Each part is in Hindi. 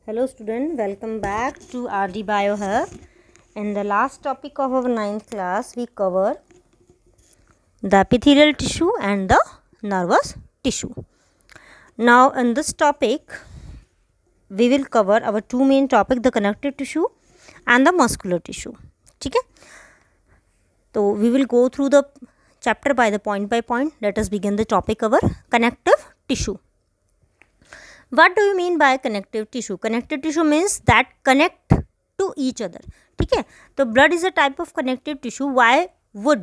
Hello student, welcome back to RD Bio Health. In the last topic of our 9th class, we cover the epithelial tissue and the nervous tissue. Now in this topic, we will cover our two main topics, the connective tissue and the muscular tissue. ठीक है, तो we will go through the chapter by point. Let us begin the topic of our connective tissue. What do you mean by connective tissue? Connective tissue means that connect to each other. ठीक है, तो blood is a type of connective tissue. Why would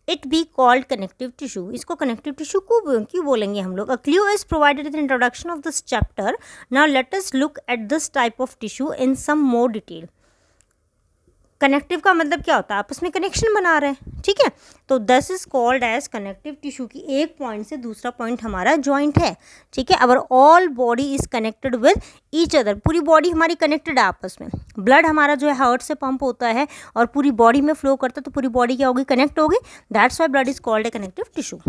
it be called connective tissue? इसको connective tissue को क्यों बोलेंगे हम लोग? A clue is provided in the introduction of this chapter. Now let us look at this type of tissue in some more detail. Connective का मतलब क्या होता है? आपस में कनेक्शन बना रहे हैं, ठीक है, तो this is called as connective tissue की एक पॉइंट से दूसरा पॉइंट हमारा जॉइंट है, ठीक है. अवर all body is connected with each other. पूरी बॉडी हमारी कनेक्टेड है आपस में. ब्लड हमारा जो है हार्ट से पंप होता है और पूरी बॉडी में फ्लो करता है, तो पूरी बॉडी क्या होगी? कनेक्ट होगी. That's why blood is called a connective tissue.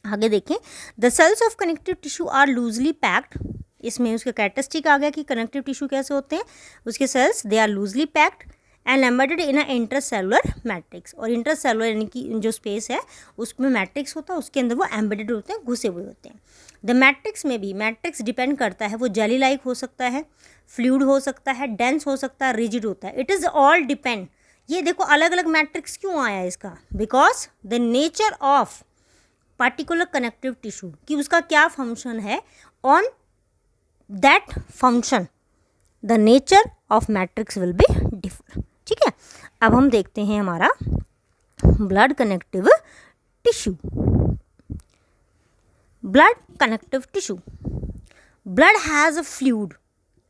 आगे देखें, the cells of connective tissue are loosely packed. इसमें उसका कैरेक्टरिस्टिक आ गया कि कनेक्टिव टिश्यू कैसे होते हैं. उसके cells they are loosely packed and embedded in a intercellular matrix. और इंटरसेलुलर यानी कि जो स्पेस है उसमें मैट्रिक्स होता है, उसके अंदर वो एम्बेडेड होते हैं, घुसे हुए होते हैं. द मैट्रिक्स में भी मैट्रिक्स डिपेंड करता है, वो जेली लाइक हो सकता है, फ्लूइड हो सकता है, डेंस हो सकता है, रिजिड होता है. It is all depend. ये देखो अलग अलग मैट्रिक्स क्यों आया इसका? Because the nature of particular connective tissue कि उसका क्या फंक्शन है, on that function the nature of matrix will be differ. ठीक है, अब हम देखते हैं हमारा blood connective tissue. Blood connective tissue. Blood has a fluid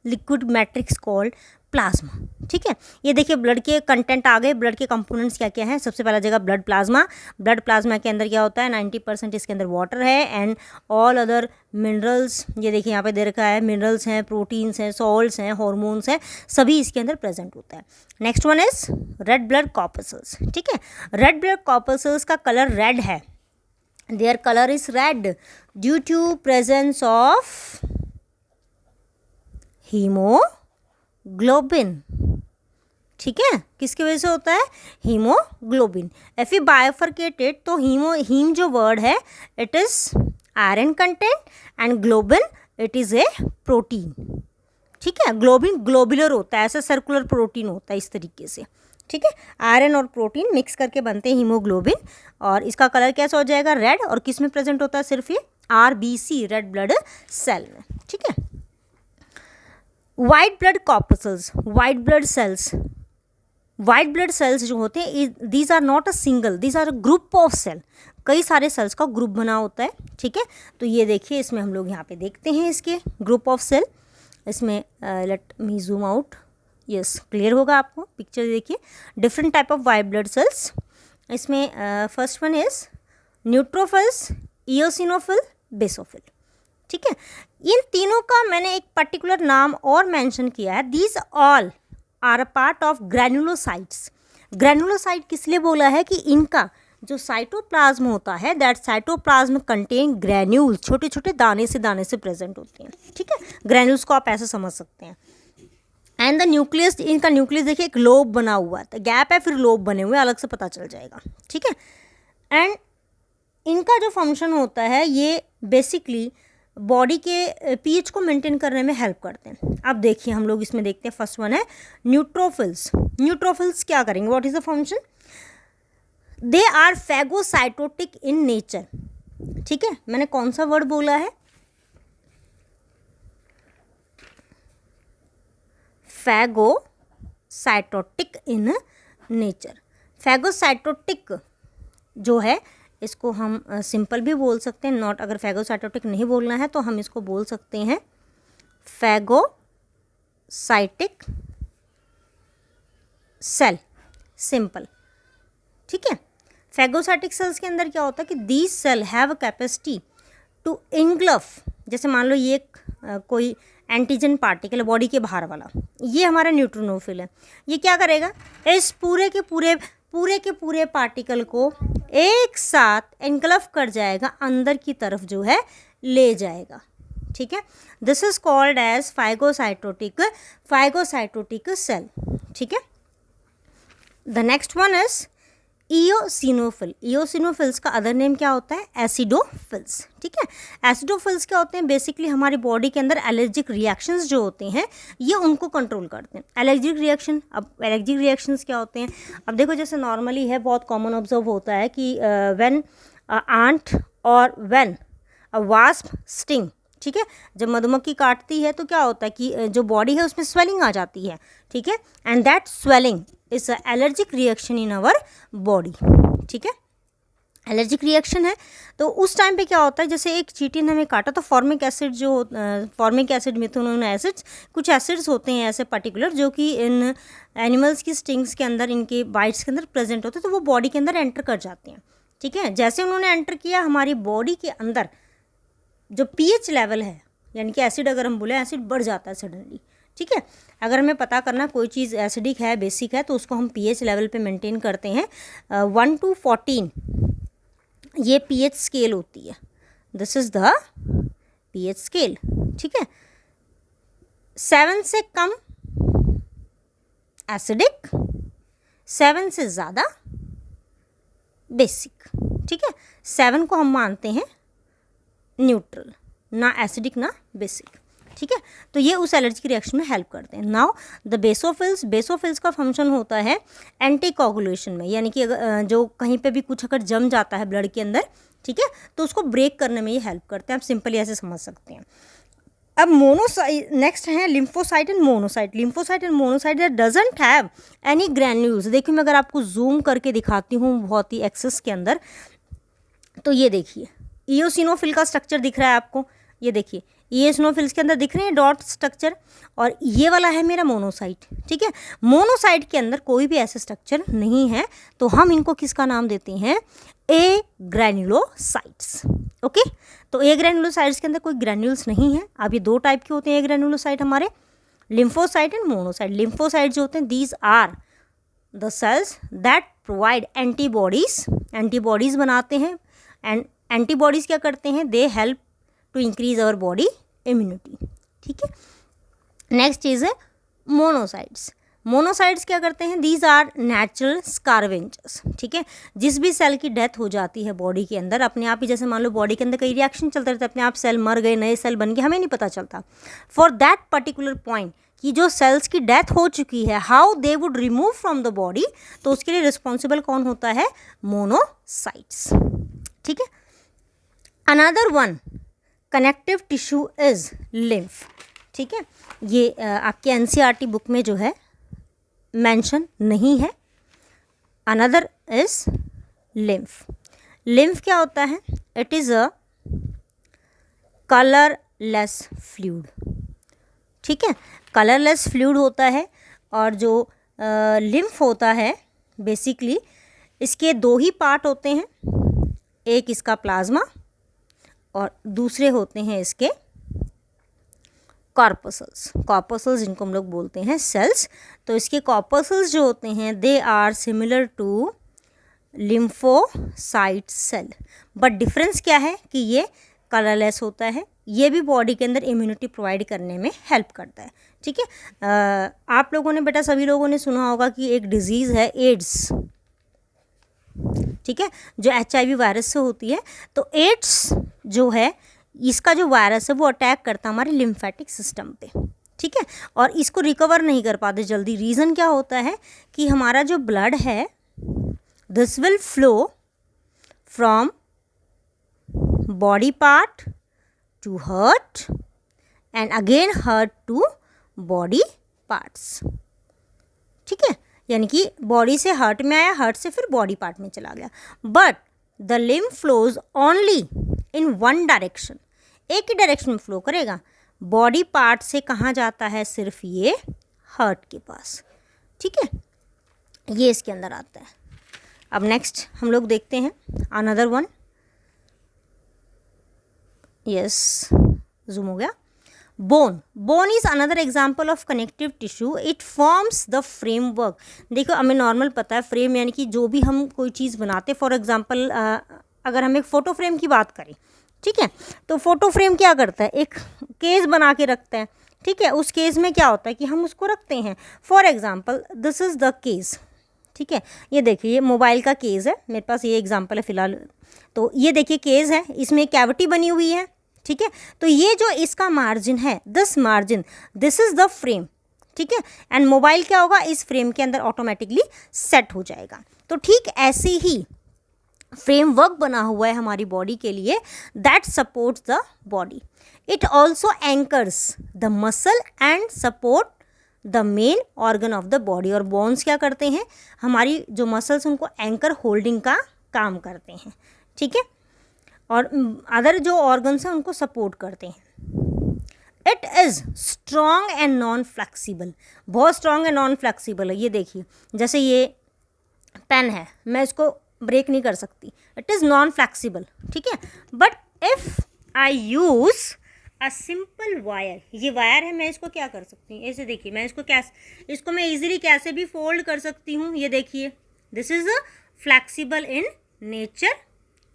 liquid matrix called plasma. ठीक है, ये देखिए ब्लड के कंटेंट आ गए. ब्लड के कंपोनेंट्स क्या क्या हैं? सबसे पहला जगह ब्लड प्लाज्मा. ब्लड प्लाज्मा के अंदर क्या होता है? 90% इसके अंदर वाटर है एंड ऑल अदर मिनरल्स. ये देखिए यहाँ पे दे रखा है, मिनरल्स हैं, प्रोटीन्स हैं, सॉल्ट्स हैं, हॉर्मोन्स हैं, सभी इसके अंदर प्रेजेंट होता है. Next one is red blood corpuscles. ठीक है, रेड ब्लड कॉर्पस्कल्स का कलर रेड है. Their colour is red due to presence of haemoglobin. ठीक है, किसकी वजह से होता है? हीमोग्लोबिन. इफ यू बाइफरकेटेड तो हीम जो वर्ड है it is iron content and globin it is a protein. ठीक है, ग्लोबिन ग्लोबुलर होता है, ऐसा सर्कुलर प्रोटीन होता है इस तरीके से. ठीक है, आयरन और प्रोटीन मिक्स करके बनते हैं हीमोग्लोबिन और इसका कलर कैसा हो जाएगा? रेड. और किस में प्रेजेंट होता है? सिर्फ ये RBC रेड ब्लड सेल में. ठीक है, white blood corpuscles. White blood cells. White blood cells जो होते हैं these are not a single, these are a group of cell. कई सारे सेल्स का ग्रुप बना होता है. ठीक है, तो ये देखिए इसमें हम लोग यहाँ पे देखते हैं इसके ग्रुप ऑफ सेल. इसमें let me zoom out. Yes, clear होगा आपको पिक्चर. देखिए different type of white blood cells. इसमें first one is neutrophils, eosinophil, basophil. ठीक है, इन तीनों का मैंने एक पर्टिकुलर नाम और मेंशन किया है. These all are a part of granulocytes. Granulocyte किस लिए बोला है? कि इनका जो साइटोप्लाज्म होता है दैट साइटोप्लाज्म कंटेन ग्रैन्यूल्स. छोटे छोटे दाने से प्रेजेंट होते हैं. ठीक है, ग्रैन्यूल्स को आप ऐसे समझ सकते हैं. एंड द न्यूक्लियस, इनका न्यूक्लियस देखिए एक लोब बना हुआ है, गैप है फिर लोब बने हुए, अलग से पता चल जाएगा. ठीक है, एंड इनका जो फंक्शन होता है ये बेसिकली बॉडी के पीएच को मेंटेन करने में हेल्प करते हैं. अब देखिए हम लोग इसमें देखते हैं. फर्स्ट वन है न्यूट्रोफिल्स. न्यूट्रोफिल्स क्या करेंगे? What is the function? They are phagocytotic in nature. ठीक है, मैंने कौन सा वर्ड बोला है? फैगोसाइटोटिक इन नेचर. फैगोसाइटोटिक जो है इसको हम सिंपल भी बोल सकते हैं. नॉट, अगर फैगोसाइटोटिक नहीं बोलना है तो हम इसको बोल सकते हैं फैगोसाइटिक सेल. सिंपल. ठीक है, फैगोसाइटिक सेल्स के अंदर क्या होता है कि these cell have a capacity to engulf. जैसे मान लो ये कोई एंटीजन पार्टिकल है बॉडी के बाहर वाला, ये हमारा न्यूट्रोनोफिल है. ये क्या करेगा? इस पूरे के पूरे पार्टिकल को एक साथ एनकलफ कर जाएगा, अंदर की तरफ जो है ले जाएगा. ठीक है, this is called as phagocytotic cell, ठीक है। The next one is eosinophil. Eosinophils का अदर नेम क्या होता है? एसिडोफिल्स, ठीक है। एसिडोफिल्स क्या होते हैं? बेसिकली हमारी बॉडी के अंदर एलर्जिक रिएक्शंस जो होते हैं ये उनको कंट्रोल करते हैं। एलर्जिक रिएक्शन, अब एलर्जिक रिएक्शंस क्या होते हैं? अब देखो जैसे नॉर्मली है, बहुत कॉमन ऑब्जर्व होता है कि व्हेन आंट और व्हेन अ वास्प स्टिंग, ठीक है, जब मधुमक्खी काटती है तो क्या होता है कि जो बॉडी है उसमें स्वेलिंग आ जाती है, ठीक है, and that swelling is a allergic reaction in our body, ठीक है, एलर्जिक रिएक्शन है। तो उस टाइम पे क्या होता है, जैसे एक चींटी ने हमें काटा तो formic acid formic acid, methanoic acids, कुछ एसिड्स होते हैं ऐसे पर्टिकुलर जो कि इन एनिमल्स की स्टिंग्स के अंदर, इनके बाइट्स के अंदर प्रेजेंट होते हैं, तो वो बॉडी के अंदर एंटर कर जाते हैं, ठीक है। जैसे उन्होंने एंटर किया, हमारी बॉडी के अंदर जो पीएच लेवल है, यानी कि एसिड अगर हम बोले, एसिड बढ़ जाता है सडनली, ठीक है। अगर हमें पता करना कोई चीज़ एसिडिक है, बेसिक है, तो उसको हम पीएच लेवल पे मेंटेन करते हैं 1 to 14, ये पीएच स्केल होती है, this is the pH scale, ठीक है। 7 से कम एसिडिक, 7 से ज़्यादा बेसिक, ठीक है। 7 को हम मानते हैं न्यूट्रल, ना एसिडिक ना बेसिक, ठीक है। तो ये उस एलर्जी रिएक्शन में हेल्प करते हैं। नाउ द बेसोफिल्स का फंक्शन होता है एंटी कोगुलेशन में, यानी कि जो कहीं पे भी कुछ अगर जम जाता है ब्लड के अंदर, ठीक है, तो उसको ब्रेक करने में ये हेल्प करते हैं। आप सिंपली ऐसे समझ सकते हैं। अब मोनोसाइट, नेक्स्ट है lymphocyte and monocyte. Lymphocyte and monocyte that doesn't have any granules. देखिए मैं अगर आपको जूम करके दिखाती हूँ बहुत ही एक्सेस के अंदर, तो ये देखिए इओसिनोफिल का स्ट्रक्चर दिख रहा है आपको, ये देखिए इओसिनोफिल्स के अंदर दिख रहे हैं डॉट स्ट्रक्चर, और ये वाला है मेरा मोनोसाइट, ठीक है। मोनोसाइट के अंदर कोई भी ऐसे स्ट्रक्चर नहीं है, तो हम इनको किसका नाम देते हैं? ए ग्रैन्युलोसाइट्स, ओके। तो ए ग्रैन्युलोसाइट्स के अंदर कोई ग्रैन्यूल्स नहीं है। अब ये दो टाइप के होते हैं ए ग्रैन्युलोसाइट हमारे, लिम्फोसाइट एंड मोनोसाइट। लिम्फोसाइट जो होते हैं, these are the cells that provide antibodies बनाते हैं, एंड एंटीबॉडीज़ क्या करते हैं? They help to increase our body immunity, ठीक है। नेक्स्ट चीज़ है मोनोसाइट्स। मोनोसाइट्स क्या करते हैं? दीज आर नेचुरल स्कारवेंजर्स, ठीक है। जिस भी सेल की डेथ हो जाती है बॉडी के अंदर, अपने आप ही, जैसे मान लो बॉडी के अंदर कई रिएक्शन चलते रहते हैं, अपने आप सेल मर गए, नए सेल बन गए, हमें नहीं पता चलता। फॉर दैट पर्टिकुलर पॉइंट कि जो सेल्स की डेथ हो चुकी है, how they would remove from the body, तो उसके लिए रिस्पॉन्सिबल कौन होता है? मोनोसाइट्स, ठीक है। Another one connective tissue is lymph, ठीक है। ये आपके एनसीईआरटी बुक में जो है मेंशन नहीं है। Another is lymph. लिम्फ क्या होता है? It is a colourless fluid, ठीक है। कलरलेस फ्लूइड होता है, और जो लिम्फ होता है बेसिकली इसके दो ही पार्ट होते हैं, एक इसका प्लाज्मा और दूसरे होते हैं इसके कॉर्पसल्स जिनको हम लोग बोलते हैं सेल्स। तो इसके कॉर्पसल्स जो होते हैं, they are similar to lymphocyte cell, but difference क्या है कि ये कलरलेस होता है, ये भी बॉडी के अंदर इम्यूनिटी प्रोवाइड करने में हेल्प करता है, ठीक है। आप लोगों ने बेटा, सभी लोगों ने सुना होगा कि एक डिजीज़ है एड्स, ठीक है, जो HIV वायरस से होती है। तो एड्स जो है, इसका जो वायरस है वो अटैक करता है हमारे लिम्फेटिक सिस्टम पे, ठीक है, और इसको रिकवर नहीं कर पाते जल्दी। रीज़न क्या होता है कि हमारा जो ब्लड है, this will flow from body part to heart and again heart to body parts, ठीक है। यानी कि बॉडी से हार्ट में आया, हार्ट से फिर बॉडी पार्ट में चला गया। But the lymph flows only in one direction, एक ही डायरेक्शन में फ्लो करेगा। बॉडी पार्ट से कहाँ जाता है? सिर्फ ये हार्ट के पास, ठीक है, ये इसके अंदर आता है। अब नेक्स्ट हम लोग देखते हैं अनदर वन, यस जूम हो गया। Bone is another example of connective tissue, it forms the framework. देखो हमें नॉर्मल पता है फ्रेम यानी कि जो भी हम कोई चीज़ बनाते, फॉर एग्जाम्पल अगर हम एक फ़ोटो फ्रेम की बात करें, ठीक है। तो फोटो फ्रेम क्या करता है, एक केस बना के रखता है, ठीक है। उस केस में क्या होता है कि हम उसको रखते हैं। For example this is the case, ठीक है। ये देखिए ये मोबाइल का केस है, मेरे पास ये एग्जांपल है फ़िलहाल। तो ये देखिए केस है, इसमें कैविटी बनी हुई है, ठीक है। तो ये जो इसका मार्जिन है, this margin, this is the frame, ठीक है। एंड मोबाइल क्या होगा, इस फ्रेम के अंदर ऑटोमेटिकली सेट हो जाएगा। तो ठीक ऐसे ही फ्रेमवर्क बना हुआ है हमारी बॉडी के लिए, that supports the body. It also anchors the muscle and support the main organ of the body. और बोन्स क्या करते हैं, हमारी जो मसल्स उनको एंकर होल्डिंग का काम करते हैं, ठीक है। और अदर जो ऑर्गन्स हैं उनको सपोर्ट करते हैं। It is strong and non flexible, बहुत स्ट्रॉन्ग एंड नॉन फ्लेक्सिबल है। ये देखिए जैसे ये पेन है, मैं इसको ब्रेक नहीं कर सकती, इट इज़ नॉन फ्लेक्सिबल, ठीक है। But if I use a simple wire, ये वायर है, मैं इसको क्या कर सकती हूँ, ऐसे देखिए मैं इसको मैं इजीली कैसे भी फोल्ड कर सकती हूँ। ये देखिए this is a flexible in nature,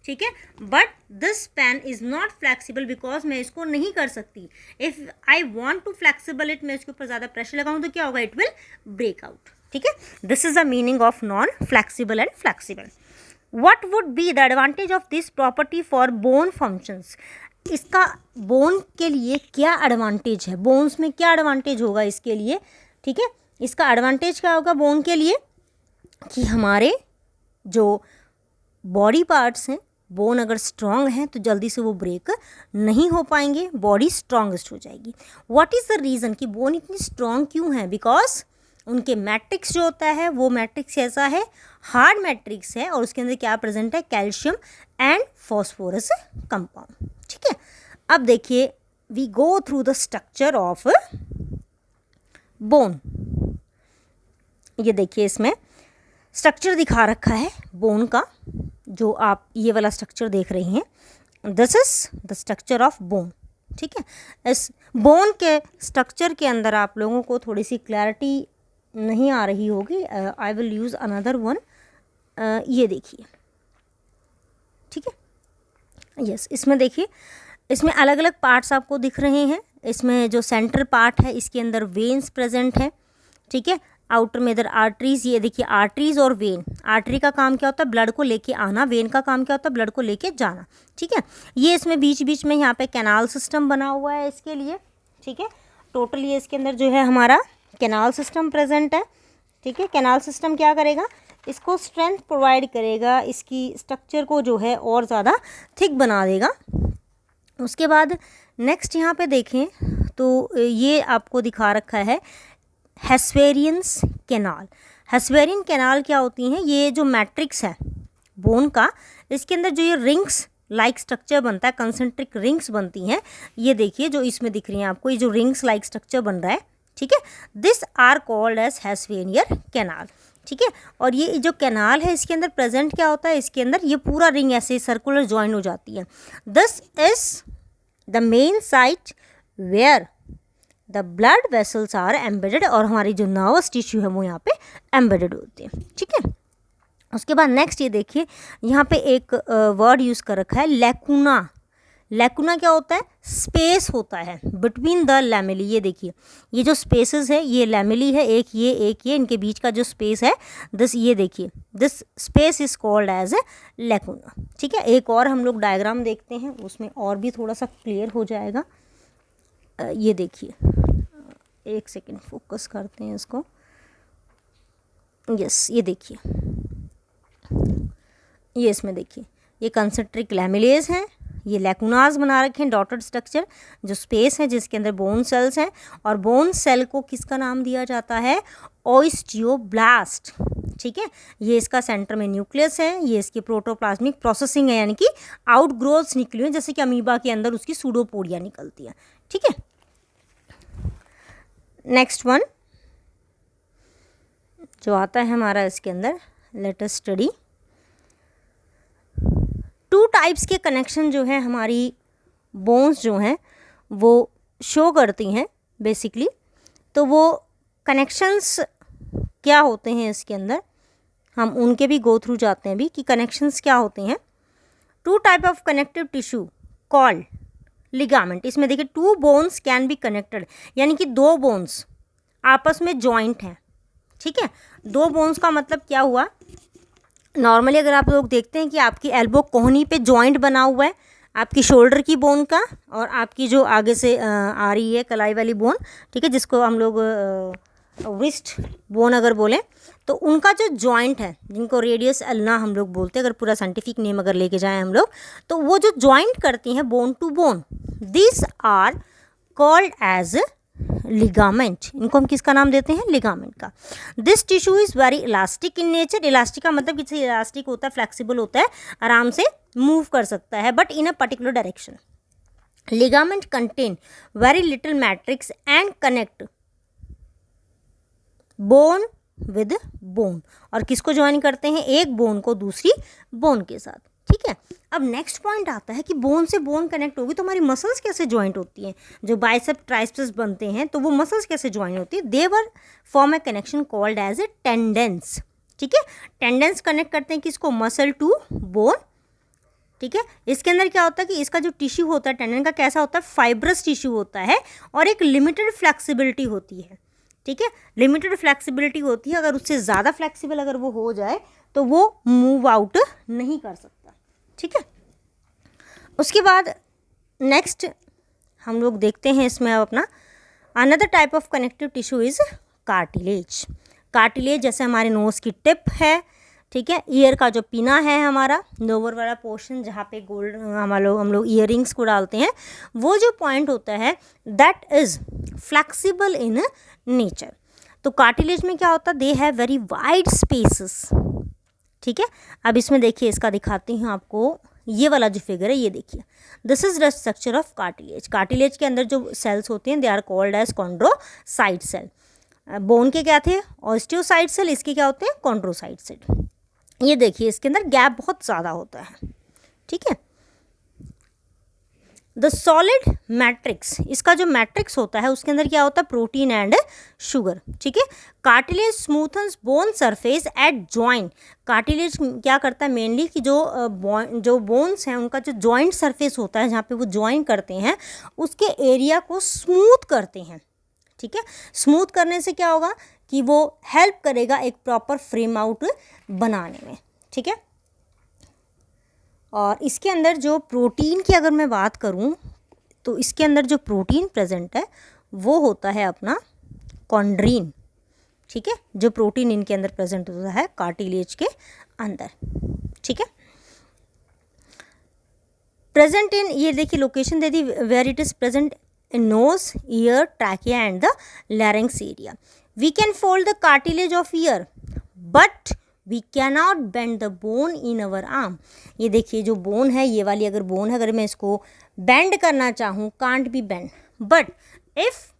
ठीक है। But this pen is not flexible because मैं इसको नहीं कर सकती। If I want to flexible it, मैं इसके ऊपर ज़्यादा प्रेशर लगाऊँ तो क्या होगा, इट विल ब्रेक आउट, ठीक है। This is the meaning of non flexible and flexible. What would be the advantage of this property for bone functions? इसका बोन के लिए क्या एडवांटेज है, बोन्स में क्या एडवांटेज होगा इसके लिए, ठीक है। इसका एडवांटेज क्या होगा बोन के लिए कि हमारे जो बॉडी पार्ट्स हैं, बोन अगर स्ट्रांग है तो जल्दी से वो ब्रेक नहीं हो पाएंगे, बॉडी स्ट्रांगेस्ट हो जाएगी। व्हाट इज़ द रीज़न कि बोन इतनी स्ट्रांग क्यों है, बिकॉज उनके मैट्रिक्स जो होता है वो मैट्रिक्स ऐसा है, हार्ड मैट्रिक्स है, और उसके अंदर क्या प्रेजेंट है, कैल्शियम एंड फॉस्फोरस कंपाउंड, ठीक है। अब देखिए we go through the structure of bone. ये देखिए इसमें स्ट्रक्चर दिखा रखा है बोन का, जो आप ये वाला स्ट्रक्चर देख रहे हैं, this is the structure of bone, ठीक है। इस बोन के स्ट्रक्चर के अंदर आप लोगों को थोड़ी सी क्लैरिटी नहीं आ रही होगी, I will use another one. ये देखिए, ठीक है, यस, इसमें देखिए इसमें अलग अलग पार्ट्स आपको दिख रहे हैं। इसमें जो सेंटर पार्ट है इसके अंदर वेन्स प्रेजेंट है, ठीक है। आउटर में इधर आर्टरीज, ये देखिए आर्टरीज और वेन। आर्टरी का काम क्या होता है, ब्लड को लेके आना, वेन का काम क्या होता है, ब्लड को लेके जाना, ठीक है। ये इसमें बीच बीच में यहाँ पे कैनाल सिस्टम बना हुआ है इसके लिए, ठीक है। टोटल ये इसके अंदर जो है हमारा कैनाल सिस्टम प्रेजेंट है, ठीक है। कैनाल सिस्टम क्या करेगा, इसको स्ट्रेंथ प्रोवाइड करेगा, इसकी स्ट्रक्चर को जो है और ज़्यादा थिक बना देगा। उसके बाद नेक्स्ट यहाँ पे देखें तो ये आपको दिखा रखा है हेस्पेरियंस कैनाल। हेस्पेरियन कैनाल क्या होती हैं, ये जो मैट्रिक्स है बोन का, इसके अंदर जो ये रिंग्स लाइक स्ट्रक्चर बनता है, कंसेंट्रिक रिंग्स बनती हैं। ये देखिए जो इसमें दिख रही हैं आपको, ये जो रिंग्स लाइक स्ट्रक्चर बन रहा है, ठीक है, दिस आर कॉल्ड एज हेस्पेरियन कैनाल, ठीक है। और ये जो कैनाल है इसके अंदर प्रेजेंट क्या होता है, इसके अंदर ये पूरा रिंग ऐसे सर्कुलर ज्वाइन हो जाती है। This is the main site where the blood vessels are embedded, और हमारी जो नर्वस टिश्यू है वो यहाँ पे एम्बेडेड होती है, ठीक है। उसके बाद नेक्स्ट ये देखिए यहाँ पे एक वर्ड यूज़ कर रखा है लैकुना। लैकुना क्या होता है, स्पेस होता है बिटवीन द लैमेली। ये देखिए ये जो स्पेसेस है, ये लैमेली है, एक ये इनके बीच का जो स्पेस है, दिस, ये देखिए this space is called as a lacuna, ठीक है। एक और हम लोग डायग्राम देखते हैं, उसमें और भी थोड़ा सा क्लियर हो जाएगा। ये देखिए, एक सेकेंड फोकस करते हैं इसको, यस, ये देखिए, ये इसमें देखिए ये कंसेंट्रिक लैमेलेस हैं, ये लैकुनाज बना रखे हैं, डॉटेड स्ट्रक्चर जो स्पेस है जिसके अंदर बोन सेल्स हैं। और बोन सेल को किसका नाम दिया जाता है, ओस्टियोब्लास्ट, ठीक है। ये इसका सेंटर में न्यूक्लियस है, ये इसकी प्रोटोप्लाज्मिक प्रोसेसिंग है, यानी कि आउटग्रोथ्स निकली हैं, जैसे कि अमीबा के अंदर उसकी सूडोपोडिया निकलती है, ठीक है। नेक्स्ट वन जो आता है हमारा इसके अंदर, let us study two types के कनेक्शन जो है हमारी बोन्स जो हैं वो शो करती हैं बेसिकली। तो वो कनेक्शंस क्या होते हैं इसके अंदर, हम उनके भी गो थ्रू जाते हैं भी कि कनेक्शंस क्या होते हैं। Two type of connective tissue called ligament. इसमें देखिए 2 बोन्स कैन बी कनेक्टेड, यानी कि 2 बोन्स आपस में जॉइंट हैं, ठीक है। 2 बोन्स का मतलब क्या हुआ, नॉर्मली अगर आप लोग देखते हैं कि आपकी एल्बो कोहनी पे जॉइंट बना हुआ है, आपकी शोल्डर की बोन का और आपकी जो आगे से आ रही है कलाई वाली बोन, ठीक है, जिसको हम लोग रिस्ट बोन अगर बोलें, तो उनका जो जॉइंट है, जिनको रेडियस अल्ना हम लोग बोलते हैं, अगर पूरा साइंटिफिक नेम अगर लेके जाएं हम लोग, तो वो जो जॉइंट करती हैं bone to bone, this are called as ligament. इनको हम किसका नाम देते हैं, लिगामेंट का। This tissue is very elastic in nature. Elastic का मतलब किसी इलास्टिक होता है, फ्लेक्सिबल होता है, आराम से मूव कर सकता है, but in a particular direction. Ligament contain very little matrix and connect bone with bone, और किसको ज्वाइन करते हैं, एक बोन को दूसरी बोन के साथ, ठीक है। अब नेक्स्ट पॉइंट आता है कि बोन से बोन कनेक्ट होगी तो हमारी मसल्स कैसे ज्वाइंट होती हैं, जो बाइसेप ट्राइसेप्स बनते हैं तो वो मसल्स कैसे ज्वाइन होती है, they were form a connection called as a tendons, ठीक है। टेंडेंस कनेक्ट करते हैं किसको, मसल टू बोन, ठीक है। इसके अंदर क्या होता है कि इसका जो टिश्यू होता है टेंडन का, कैसा होता है, फाइब्रस टिश्यू होता है और एक लिमिटेड फ्लेक्सिबिलिटी होती है, ठीक है। लिमिटेड फ्लेक्सिबिलिटी होती है, अगर उससे ज़्यादा फ्लेक्सिबल अगर वो हो जाए तो वो मूव आउट नहीं कर सकता, ठीक है। उसके बाद नेक्स्ट हम लोग देखते हैं इसमें अब अपना another type of connective tissue is cartilage. Cartilage जैसे हमारे नोज़ की टिप है, ठीक है, ईयर का जो पिना है हमारा लोअर वाला पोर्शन, जहाँ पे गोल्ड हम लोग ईयरिंग्स को डालते हैं, वो जो पॉइंट होता है that is flexible in nature. तो कार्टिलेज में क्या होता है, they have very wide spaces, ठीक है। अब इसमें देखिए, इसका दिखाती हूँ आपको, ये वाला जो फिगर है ये देखिए, this is the structure of cartilage. Cartilage के अंदर जो सेल्स होते हैं they are called as chondrocyte cell. Bone के क्या थे, ऑस्टियोसाइट सेल, इसके क्या होते हैं, कॉन्ड्रोसाइट सेल। ये देखिए इसके अंदर गैप बहुत ज़्यादा होता है, ठीक है। द सॉलिड मैट्रिक्स, इसका जो मैट्रिक्स होता है उसके अंदर क्या होता है, प्रोटीन एंड शुगर, ठीक है। Cartilage smoothens bone surface at joint. Cartilage क्या करता है मेनली कि जो बोन्स हैं उनका जो जॉइंट सरफेस होता है, जहाँ पे वो जॉइन करते हैं, उसके एरिया को स्मूथ करते हैं, ठीक है। स्मूथ करने से क्या होगा कि वो हेल्प करेगा एक प्रॉपर फ्रेम आउट बनाने में, ठीक है। और इसके अंदर जो प्रोटीन की अगर मैं बात करूं, तो इसके अंदर जो प्रोटीन प्रेजेंट है वो होता है अपना कॉन्ड्रीन, ठीक है। जो प्रोटीन इनके अंदर प्रेजेंट होता है कार्टिलेज के अंदर, ठीक है। प्रेजेंट इन, ये देखिए लोकेशन दे दी, where it is present in nose, ear, trachea and the larynx area. We can fold the cartilage of ear but we cannot bend the bone in our arm. ये देखिए जो बोन है, ये वाली अगर बोन है, अगर मैं इसको बेंड करना चाहूँ, can't be bend, but if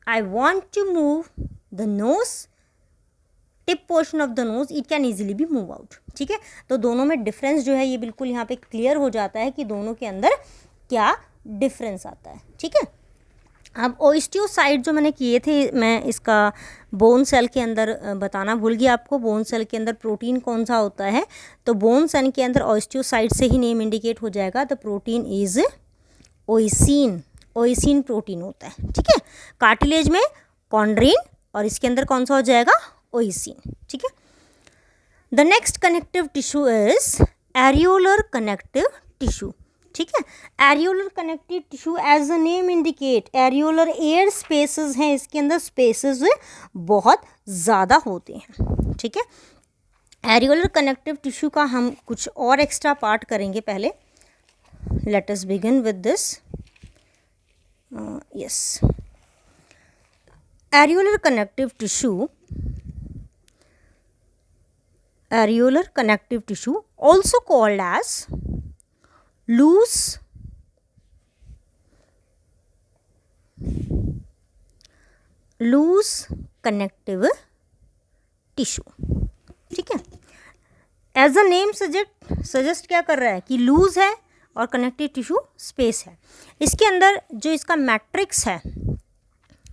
I want to move the nose, tip portion of the nose, it can easily be move out, ठीक है। तो दोनों में डिफरेंस जो है ये बिल्कुल यहाँ पे क्लियर हो जाता है कि दोनों के अंदर क्या डिफरेंस आता है, ठीक है। अब ओस्टियोसाइट जो मैंने किए थे, मैं इसका बोन सेल के अंदर बताना भूल गया आपको, बोन सेल के अंदर प्रोटीन कौन सा होता है, तो बोन सेल के अंदर ओस्टियोसाइट से ही नेम इंडिकेट हो जाएगा, द प्रोटीन इज ओइसिन, ओइसिन प्रोटीन होता है, ठीक है। कार्टिलेज में कॉन्ड्रीन और इसके अंदर कौन सा हो जाएगा, ओइसिन, ठीक है। The next connective tissue is areolar connective tissue, ठीक है। Areolar connective tissue as the name indicate, areolar air spaces हैं, इसके अंदर स्पेसेस बहुत ज़्यादा होते हैं, ठीक है। एरियोलर कनेक्टिव टिश्यू का हम कुछ और एक्स्ट्रा पार्ट करेंगे पहले। Let us begin with this, yes, areolar connective tissue, areolar connective tissue also called as loose connective tissue, ठीक है। एज अ नेम सजेस्ट क्या कर रहा है कि लूज है और कनेक्टिव टिश्यू स्पेस है। इसके अंदर जो इसका मैट्रिक्स है,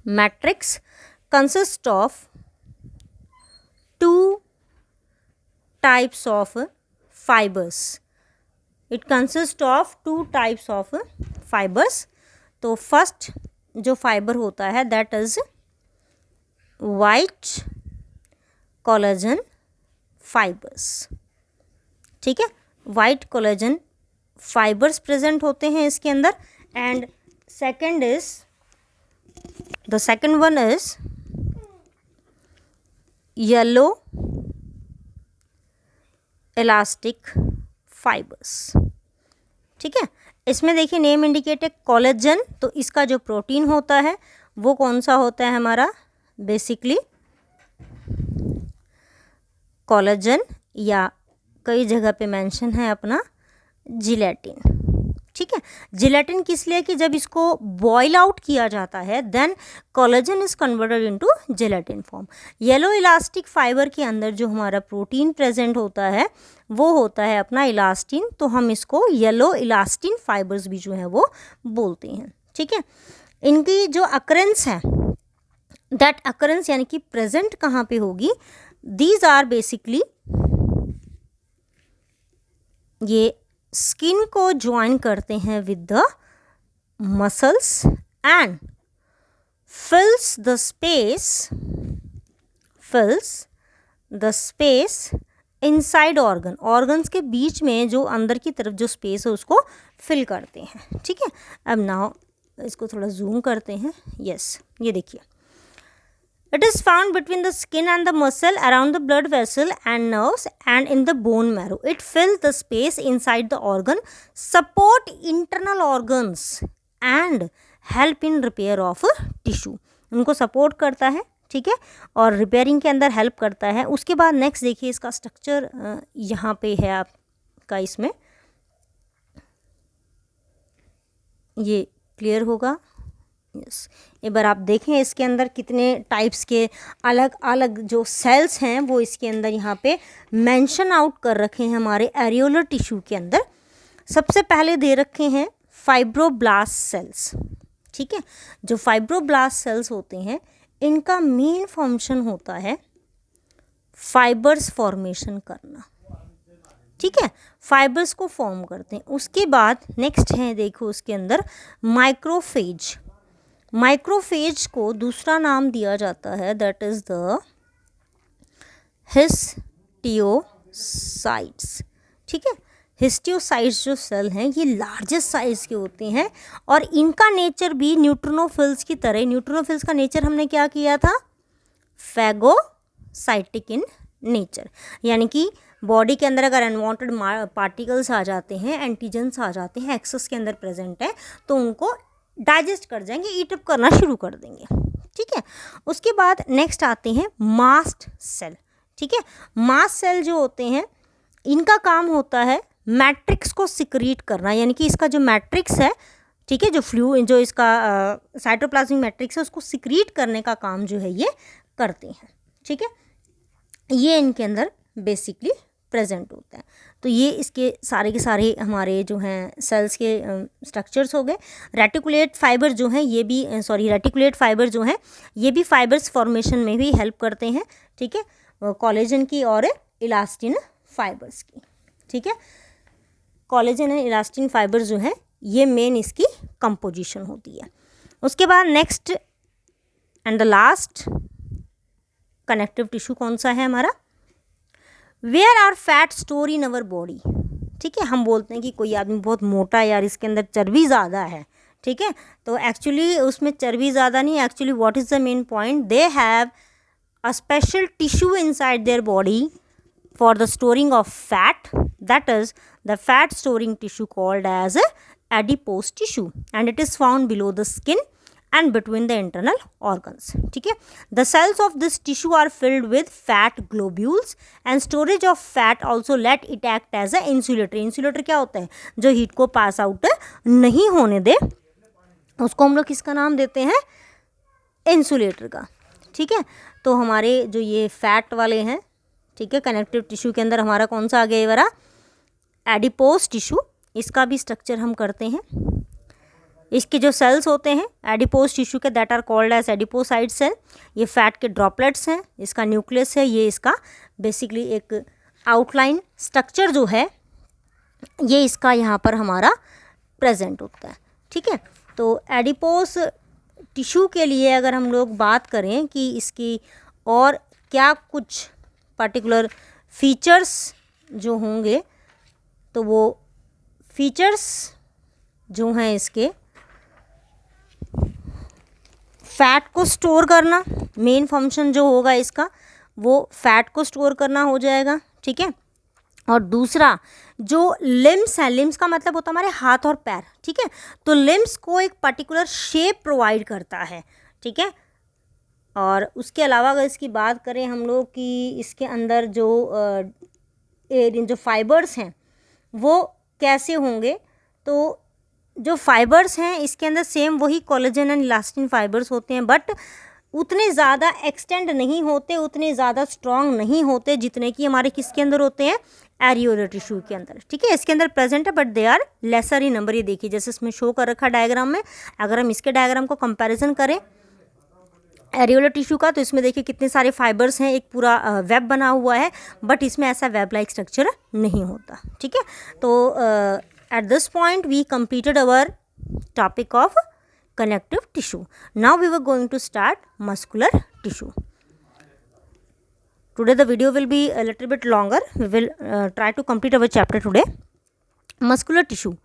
matrix consist of 2 types of fibers. It consist of 2 types of fibres. तो फर्स्ट जो फाइबर होता है that is white collagen fibres, ठीक है, वाइट कोलेजन फाइबर्स प्रेजेंट होते हैं इसके अंदर। And second is the second one is yellow elastic fibres, ठीक है। इसमें देखिए नेम इंडिकेट है कोलेजन, तो इसका जो प्रोटीन होता है वो कौन सा होता है हमारा, बेसिकली कोलेजन, या कई जगह पे मेंशन है अपना जिलेटिन, ठीक है। जिलेटिन किस लिए कि जब इसको बॉयल आउट किया जाता है then collagen is converted into gelatin form. Yellow elastic fiber के अंदर जो हमारा प्रोटीन प्रेजेंट होता है वो होता है अपना इलास्टिन, तो हम इसको येलो इलास्टिन फाइबर्स भी जो है वो बोलते हैं, ठीक है। इनकी जो अकरेंस है दैट अकरेंस यानी कि प्रेजेंट कहाँ पे होगी, दीज आर बेसिकली ये स्किन को ज्वाइन करते हैं with the muscles and fills the space inside organs के बीच में जो अंदर की तरफ जो स्पेस है उसको फिल करते हैं, ठीक है। अब नाउ इसको थोड़ा जूम करते हैं, यस ये देखिए, it is found between the skin and the muscle, around the blood vessel and nerves and in the bone marrow. It fills the space inside the organ, support internal organs and help in repair of tissue. उनको सपोर्ट करता है, ठीक है, और रिपेयरिंग के अंदर हेल्प करता है। उसके बाद नेक्स्ट देखिए इसका स्ट्रक्चर यहाँ पे है आपका, इसमें ये क्लियर होगा, यस। एक बार आप देखें इसके अंदर कितने टाइप्स के अलग अलग जो सेल्स हैं वो इसके अंदर यहाँ पे मेंशन आउट कर रखे हैं हमारे एरियोलर टिश्यू के अंदर। सबसे पहले दे रखे हैं फाइब्रोब्लास्ट सेल्स, ठीक है। जो फाइब्रोब्लास्ट सेल्स होते हैं इनका मेन फंक्शन होता है फाइबर्स फॉर्मेशन करना, ठीक है, फाइबर्स को फॉर्म करते हैं। उसके बाद नेक्स्ट है देखो उसके अंदर माइक्रोफेज। माइक्रोफेज को दूसरा नाम दिया जाता है दैट इज द हिस्टियोसाइट्स, ठीक है। हिस्टियोसाइट्स जो सेल हैं ये लार्जेस्ट साइज के होते हैं और इनका नेचर भी न्यूट्रोनोफिल्स की तरह, न्यूट्रोनोफिल्स का नेचर हमने क्या किया था, फैगोसाइटिक इन नेचर, यानी कि बॉडी के अंदर अगर अनवांटेड पार्टिकल्स आ जाते हैं, एंटीजेंस आ जाते हैं, एक्सेस के अंदर प्रेजेंट है, तो उनको डाइजेस्ट कर जाएंगे, ईट अप करना शुरू कर देंगे, ठीक है। उसके बाद नेक्स्ट आते हैं मास्ट सेल, ठीक है। मास्ट सेल जो होते हैं इनका काम होता है मैट्रिक्स को सिक्रीट करना, यानी कि इसका जो मैट्रिक्स है, ठीक है, जो इसका साइटोप्लाज्मिक मैट्रिक्स है उसको सिक्रीट करने का काम जो है ये करते हैं, ठीक है। ये इनके अंदर बेसिकली प्रेजेंट होता है। तो ये इसके सारे के सारे हमारे जो हैं सेल्स के स्ट्रक्चर्स हो गए। रेटिकुलेट फाइबर जो हैं ये भी रेटिकुलेट फाइबर जो हैं ये भी फाइबर्स फॉर्मेशन में भी हेल्प करते हैं, ठीक है, कोलेजन की और इलास्टिन फाइबर्स की, ठीक है। कोलेजन एंड इलास्टिन फाइबर्स जो है ये मेन इसकी कंपोजिशन होती है। उसके बाद next and the last connective tissue कौन सा है हमारा, where are fat store in our body, ठीक है। हम बोलते हैं कि कोई आदमी बहुत मोटा है यार, इसके अंदर चर्बी ज़्यादा है, ठीक है, तो एक्चुअली उसमें चर्बी ज़्यादा नहीं, actually what is the main point, they have a special tissue inside their body for the storing of fat, that is the fat storing tissue called as adipose tissue and it is found below the skin and between the internal organs, ठीक है। The cells of this tissue are filled with fat globules and storage of fat also let it act as a insulator. insulator क्या होता है, जो हीट को पास आउट नहीं होने दे उसको हम लोग किसका नाम देते हैं, इंसुलेटर का, ठीक है। तो हमारे जो ये फैट वाले हैं, ठीक है, कनेक्टिव टिश्यू के अंदर हमारा कौन सा आ गया ये वाला एडिपोज टिश्यू, इसका भी स्ट्रक्चर हम करते हैं। इसके जो सेल्स होते हैं एडिपोज टिश्यू के that are called as adipocyte cell, ये फैट के ड्रॉपलेट्स हैं, इसका न्यूक्लियस है, ये इसका बेसिकली एक आउटलाइन स्ट्रक्चर जो है ये इसका यहाँ पर हमारा प्रेजेंट होता है, ठीक है। तो एडिपोस टिश्यू के लिए अगर हम लोग बात करें कि इसकी और क्या कुछ पर्टिकुलर फीचर्स जो होंगे, तो वो फीचर्स जो हैं इसके, फैट को स्टोर करना, मेन फंक्शन जो होगा इसका वो फैट को स्टोर करना हो जाएगा, ठीक है। और दूसरा जो लिम्स है, लिम्स का मतलब होता है हमारे हाथ और पैर, ठीक है। तो लिम्स को एक पर्टिकुलर शेप प्रोवाइड करता है, ठीक है। और उसके अलावा अगर इसकी बात करें हम लोग कि इसके अंदर जो फाइबर्स हैं वो कैसे होंगे, तो जो फाइबर्स हैं इसके अंदर सेम वही कोलेजन एंड इलास्टिन फाइबर्स होते हैं, बट उतने ज़्यादा एक्सटेंड नहीं होते, उतने ज़्यादा स्ट्रॉन्ग नहीं होते जितने कि हमारे किसके अंदर होते हैं, एरियोलर टिश्यू के अंदर, ठीक है। इसके अंदर प्रेजेंट है but they are lesser in number. ये देखिए जैसे इसमें शो कर रखा डायग्राम में, अगर हम इसके डायग्राम को कंपैरिजन करें एरियोलर टिश्यू का, तो इसमें देखिए कितने सारे फाइबर्स हैं, एक पूरा वेब बना हुआ है, बट इसमें ऐसा वेब लाइक स्ट्रक्चर नहीं होता, ठीक है। तो at this point we completed our topic of connective tissue. Now we were going to start muscular tissue. Today the video will be a little bit longer. We will try to complete our chapter today. Muscular tissue.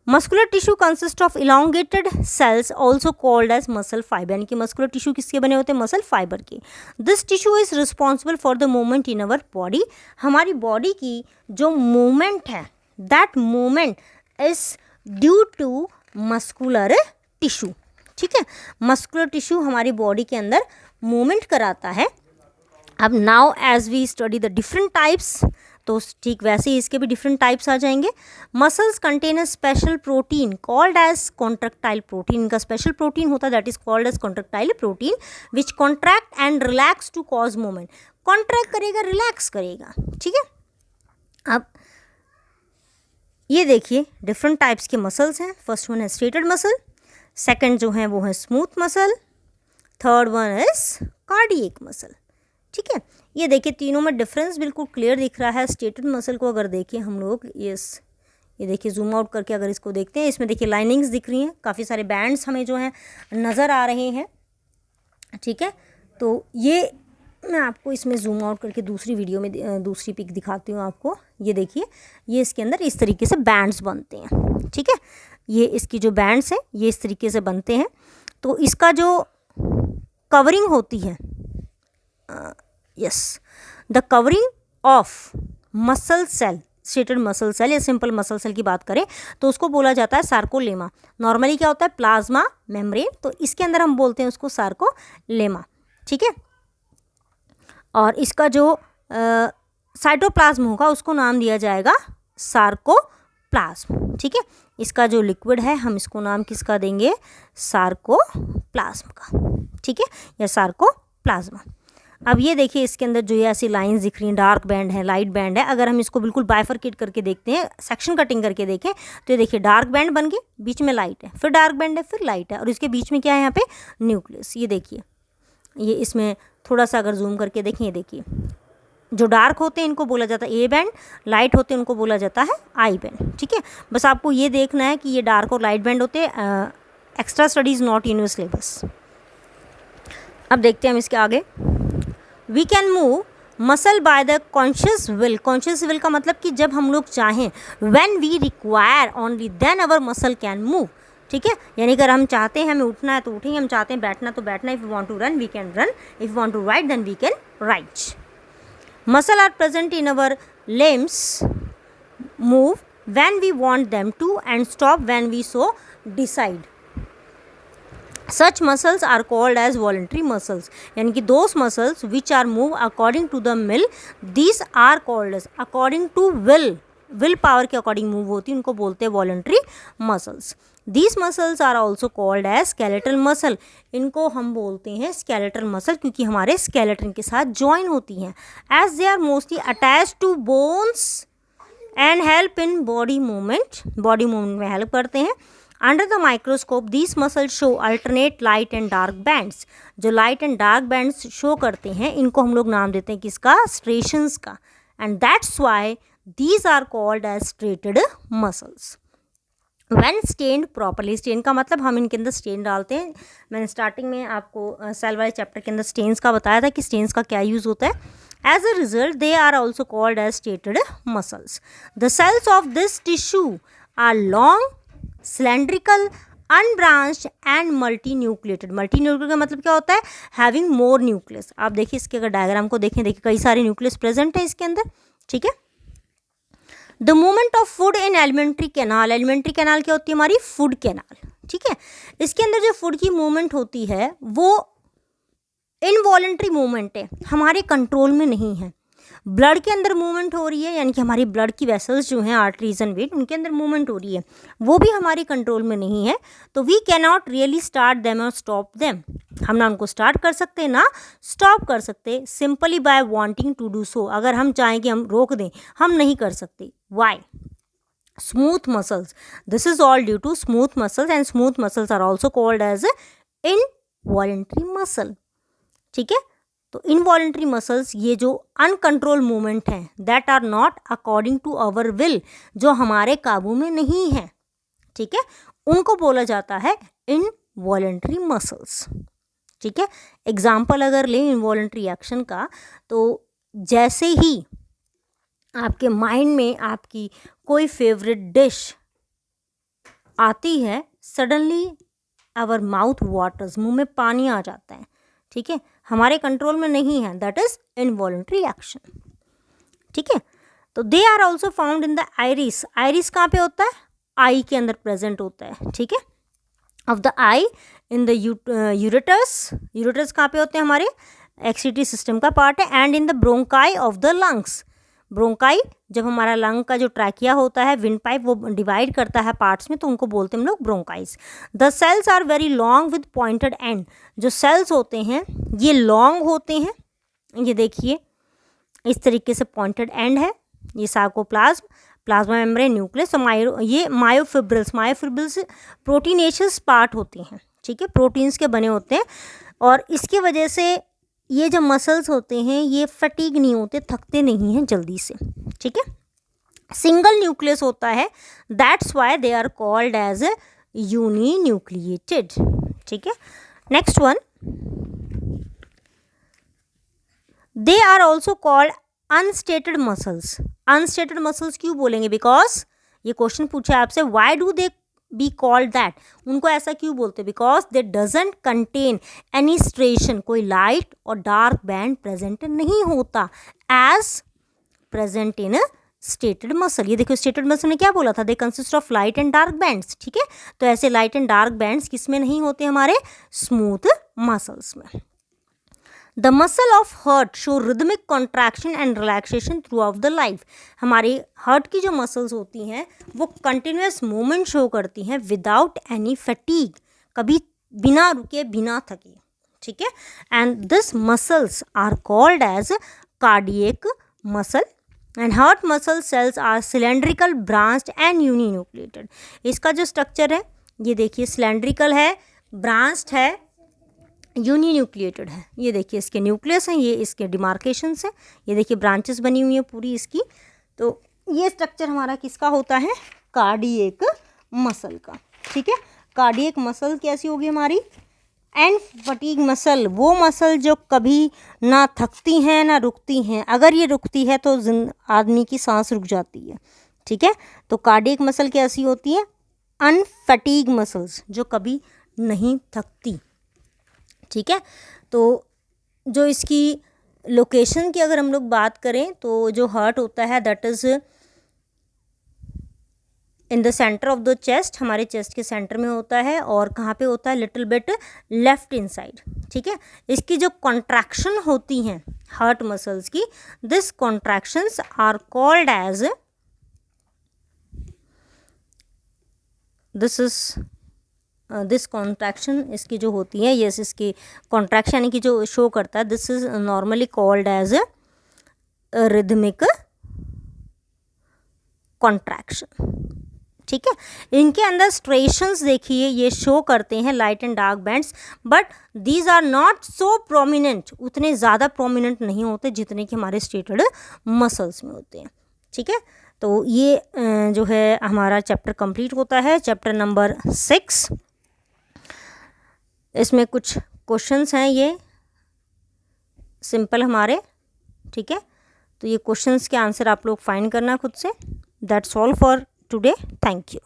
Muscular tissue consists of elongated cells also called as muscle fiber. यानी कि muscular tissue किसके बने होते हैं, muscle fiber के. This tissue is responsible for the movement in our body. हमारी body की जो movement है, that movement is due to muscular tissue, ठीक है। मस्कुलर टिश्यू हमारी बॉडी के अंदर मूवमेंट कराता है। अब now as we study the different types, तो ठीक वैसे ही इसके भी डिफरेंट टाइप्स आ जाएंगे। Muscles contain a special protein called as contractile protein. इनका स्पेशल प्रोटीन होता है that is called as contractile protein which contract and relax to cause movement. Contract करेगा, रिलैक्स करेगा, ठीक है। अब ये देखिए डिफरेंट टाइप्स के मसल्स हैं। फर्स्ट वन है स्ट्रेटेड मसल, सेकंड जो है वो है smooth muscle, third one is cardiac muscle, ठीक है। ये देखिए तीनों में डिफरेंस बिल्कुल क्लियर दिख रहा है। स्ट्रेटेड मसल को अगर देखिए हम लोग, ये देखिए जूम आउट करके अगर इसको देखते हैं, इसमें देखिए लाइनिंग्स दिख रही हैं, काफ़ी सारे बैंड्स हमें जो हैं नज़र आ रहे हैं, ठीक है। तो ये मैं आपको इसमें जूम आउट करके दूसरी वीडियो में दूसरी पिक दिखाती हूँ आपको। ये देखिए ये इसके अंदर इस तरीके से बैंड्स बनते हैं, ठीक है। ये इसकी जो बैंड्स हैं ये इस तरीके से बनते हैं। तो इसका जो कवरिंग होती है, yes, the covering of muscle cell, striated muscle cell या सिंपल मसल सेल की बात करें तो उसको बोला जाता है सार्कोलेमा। नॉर्मली क्या होता है, प्लाज्मा मेम्ब्रेन, तो इसके अंदर हम बोलते हैं उसको सार्कोलेमा, ठीक है। और इसका जो साइटोप्लाज्म होगा उसको नाम दिया जाएगा सार्कोप्लाज्म, ठीक है। इसका जो लिक्विड है हम इसको नाम किसका देंगे, सार्कोप्लाज्म का, ठीक है, या सार्कोप्लाज्मा। अब ये देखिए इसके अंदर जो ये ऐसी लाइंस दिख रही हैं, डार्क बैंड है, लाइट बैंड है। अगर हम इसको बिल्कुल बाइफरकेट करके देखते हैं, सेक्शन कटिंग करके देखें, तो ये देखिए डार्क बैंड बन गए, बीच में लाइट है, फिर डार्क बैंड है, फिर लाइट है, और इसके बीच में क्या है यहाँ पे, न्यूक्लियस। ये देखिए ये इसमें थोड़ा सा अगर जूम करके देखें, ये देखिए जो डार्क होते हैं इनको बोला जाता है ए बैंड, लाइट होते हैं उनको बोला जाता है आई बैंड, ठीक है। बस आपको ये देखना है कि ये डार्क और लाइट बैंड होते हैं। Extra studies not in your syllabus. अब देखते हैं हम इसके आगे। We can move muscle by the conscious will. Conscious will का मतलब कि जब हम लोग चाहें, when we require only then our muscle can move, ठीक है। यानी अगर हम चाहते हैं हमें उठना है तो उठेंगे, हम चाहते हैं बैठना तो बैठना। If you want to run we can run, if you want to write then we can write. Muscle are present in our limbs, move when we want them to and stop when we so decide. Such muscles are called as voluntary muscles. यानी कि those muscles which are move according to the will, these are called as according to will power के according move होती है, उनको बोलते हैं voluntary muscles. These muscles are also called as skeletal muscle. इनको हम बोलते हैं skeletal muscle क्योंकि हमारे skeleton के साथ join होती हैं, as they are mostly attached to bones and help in body movement. Body movement में help करते हैं. Under the microscope, these muscles show alternate light and dark bands. जो light and dark bands show करते हैं इनको हम लोग नाम देते हैं किसका, striations का. And that's why these are called as striated muscles. When stained properly, stain का मतलब हम इनके अंदर स्टेन डालते हैं. मैंने स्टार्टिंग में आपको सेल वाले चैप्टर के अंदर स्टेन्स का बताया था कि स्टेन्स का क्या यूज़ होता है. As a result, they are also called as striated muscles. The cells of this tissue are long, cylindrical, unbranched and multi nucleated. Multi nucleated का मतलब क्या होता है? Having more nucleus. आप देखिए इसके अगर डायग्राम को देखें, देखिए कई सारे न्यूक्लियस प्रेजेंट है इसके अंदर. ठीक है. The movement of food in alimentary canal. Alimentary canal क्या होती है? हमारी फूड कैनाल. ठीक है. इसके अंदर जो फूड की मूवमेंट होती है वो इनवॉलेंट्री मूवमेंट है, हमारे कंट्रोल में नहीं है. ब्लड के अंदर मूवमेंट हो रही है, यानी कि हमारी ब्लड की वेसल्स जो हैं, आर्टरीज एंड वेन, उनके अंदर मूवमेंट हो रही है, वो भी हमारे कंट्रोल में नहीं है. तो we can not really start them और स्टॉप देम. हम ना उनको स्टार्ट कर सकते ना स्टॉप कर सकते, simply by wanting to do so. अगर हम चाहें कि हम रोक दें, हम नहीं कर सकते. Why? Smooth muscles. This is all due to smooth muscles, and smooth muscles are also called as involuntary muscle. ठीक है. तो इनवॉलेंट्री मसल्स, ये जो अनकंट्रोल मूवमेंट हैं, that are not according to our will, जो हमारे काबू में नहीं है. ठीक है. उनको बोला जाता है इनवॉलेंट्री मसल्स. ठीक है. एग्जाम्पल अगर लें इनवॉलेंट्री एक्शन का, तो जैसे ही आपके माइंड में आपकी कोई फेवरेट डिश आती है, सडनली आवर माउथ वाटर्स, मुंह में पानी आ जाता है. ठीक है. हमारे कंट्रोल में नहीं है, दैट इज इनवॉलेंट्री एक्शन. ठीक है. तो they are also found in the iris. Iris कहाँ पे होता है? आई के अंदर प्रेजेंट होता है. ठीक है. Of the eye, in the ureters. Ureters कहाँ पे होते हैं? हमारे एक्सक्रीटरी सिस्टम का पार्ट है. And in the bronchi of the lungs. Bronchi, जब हमारा लंग का जो ट्रैकिया होता है, विंड पाइप, वो डिवाइड करता है पार्ट्स में, तो उनको बोलते हैं हम लोग bronchi. The cells are very long with pointed end. जो सेल्स होते हैं ये लॉन्ग होते हैं. ये देखिए इस तरीके से पॉइंटेड एंड है. ये सार्कोप्लाज्म, प्लाज्मा मेम्ब्रेन, न्यूक्लियस. ये मायोफिब्रिल्स. मायोफिब्रिल्स प्रोटीनेशियस पार्ट होती हैं. ठीक है. प्रोटीन्स के बने होते हैं, और इसकी वजह से ये जो मसल्स होते हैं ये फटीग नहीं होते, थकते नहीं हैं जल्दी से. ठीक है. सिंगल न्यूक्लियस होता है, that's why they are called as uninucleated. ठीक है. Next one, they are also called unstriated muscles. Unstriated muscles क्यों बोलेंगे? बिकॉज ये क्वेश्चन पूछा है आपसे, why do they be called that. उनको ऐसा क्यों बोलते? Because they doesn't contain any striation. कोई लाइट और डार्क बैंड प्रेजेंट नहीं होता as present in striated muscle. ये देखो स्टेटेड मसल में क्या बोला था? They consist of light and dark bands. ठीक है. तो ऐसे लाइट एंड डार्क बैंड्स किस में नहीं होते? हमारे स्मूथ मसल्स में. The muscle of heart show rhythmic contraction and relaxation through out the life. हमारे हार्ट की जो मसल्स होती हैं वो कंटिन्यूस मूवमेंट शो करती हैं विदाउट एनी फटीग, कभी बिना रुके, बिना थके. ठीक है. And this muscles are called as cardiac muscle. And heart muscle cells are cylindrical, branched and uninucleated. इसका जो स्ट्रक्चर है ये देखिए, सिलेंड्रिकल है, ब्रांच्ड है, यूनिन्यूक्लिएटेड है. ये देखिए इसके न्यूक्लियस हैं, ये इसके डिमार्केशंस हैं, ये देखिए ब्रांचेस बनी हुई हैं पूरी इसकी. तो ये स्ट्रक्चर हमारा किसका होता है? कार्डियक मसल का. ठीक है. कार्डियक मसल कैसी होगी हमारी? एंड फटीग मसल, वो मसल जो कभी ना थकती हैं ना रुकती हैं. अगर ये रुकती है तो आदमी की सांस रुक जाती है. ठीक है. तो कार्डियक मसल कैसी होती है? अनफटीग मसल्स, जो कभी नहीं थकती. ठीक है. तो जो इसकी लोकेशन की अगर हम लोग बात करें, तो जो हार्ट होता है that is in the centre of the chest. हमारे चेस्ट के सेंटर में होता है. और कहाँ पे होता है? Little bit left inside. ठीक है. इसकी जो कॉन्ट्रैक्शन होती हैं हार्ट मसल्स की, this contractions are called as, this contraction इसकी जो होती है, यस, इसकी कॉन्ट्रैक्शन यानी कि जो शो करता है, this is normally called as rhythmic contraction. ठीक है. इनके अंदर स्ट्रेशंस देखिए ये शो करते हैं light and dark bands, but these are not so prominent. उतने ज़्यादा प्रोमिनेंट नहीं होते जितने कि हमारे स्टेटेड मसल्स में होते हैं. ठीक है, तो ये जो है हमारा चैप्टर कंप्लीट होता है, चैप्टर नंबर 6। इसमें कुछ क्वेश्चंस हैं, ये सिंपल हमारे, ठीक है। तो ये क्वेश्चंस के आंसर आप लोग फाइंड करना खुद से। That's all for today, thank you.